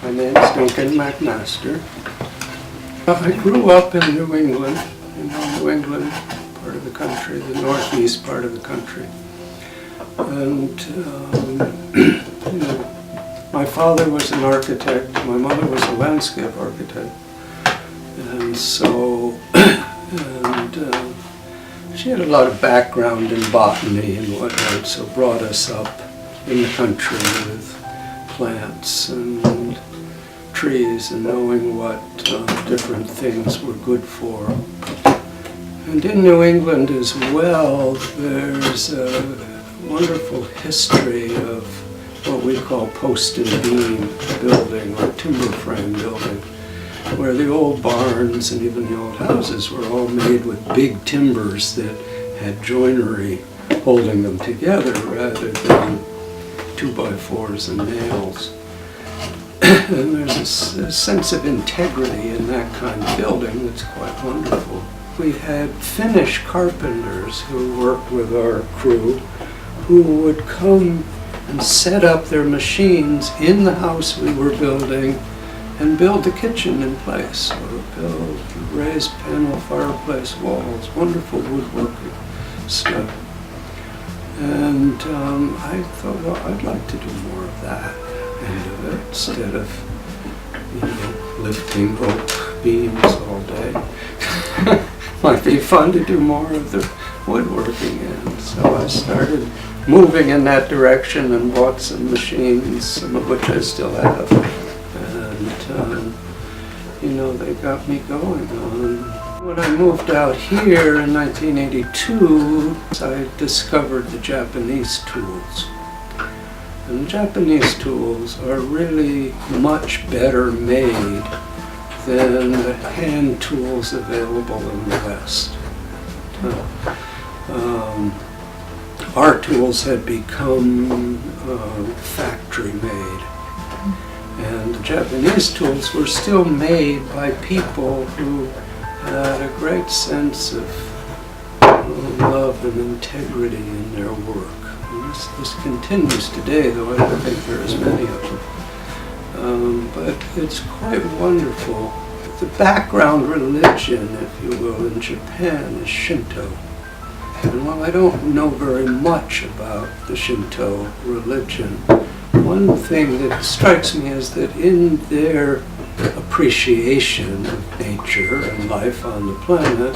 My name is Duncan McMaster. I grew up in New England, New England part of the country, the northeast part of the country. And my father was an architect, my mother was a landscape architect. And so, she had a lot of background in botany and whatnot, so brought us up in the country with plants and trees and knowing what different things were good for. And in New England as well, there's a wonderful history of what we call post and beam building or timber frame building, where the old barns and even the old houses were all made with big timbers that had joinery holding them together rather than 2x4s and nails. And there's a sense of integrity in that kind of building that's quite wonderful. We had Finnish carpenters who worked with our crew who would come and set up their machines in the house we were building and build the kitchen in place, or build raised panel fireplace walls, wonderful woodworking stuff. And I thought, well, I'd like to do more of that end of it, instead of, lifting oak beams all day. Might be fun to do more of the woodworking end. So I started moving in that direction and bought some machines, some of which I still have. And, they got me going on. When I moved out here in 1982, I discovered the Japanese tools. And the Japanese tools are really much better made than the hand tools available in the West. Our tools had become factory made. And the Japanese tools were still made by people who had a great sense of love and integrity in their work. And this continues today, though I don't think there are as many of them. But it's quite wonderful. The background religion, if you will, in Japan is Shinto. And while I don't know very much about the Shinto religion, one thing that strikes me is that in their appreciation of nature and life on the planet,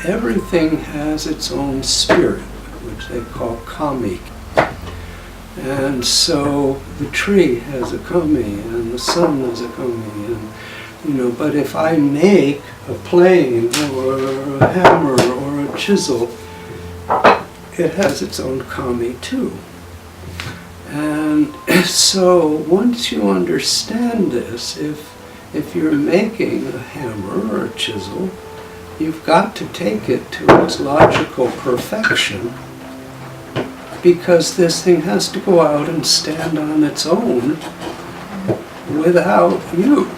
everything has its own spirit, which they call kami. And so the tree has a kami, and the sun has a kami, and but if I make a plane or a hammer or a chisel, it has its own kami too. And so once you understand this, if you're making a hammer or a chisel, you've got to take it to its logical perfection, because this thing has to go out and stand on its own without you.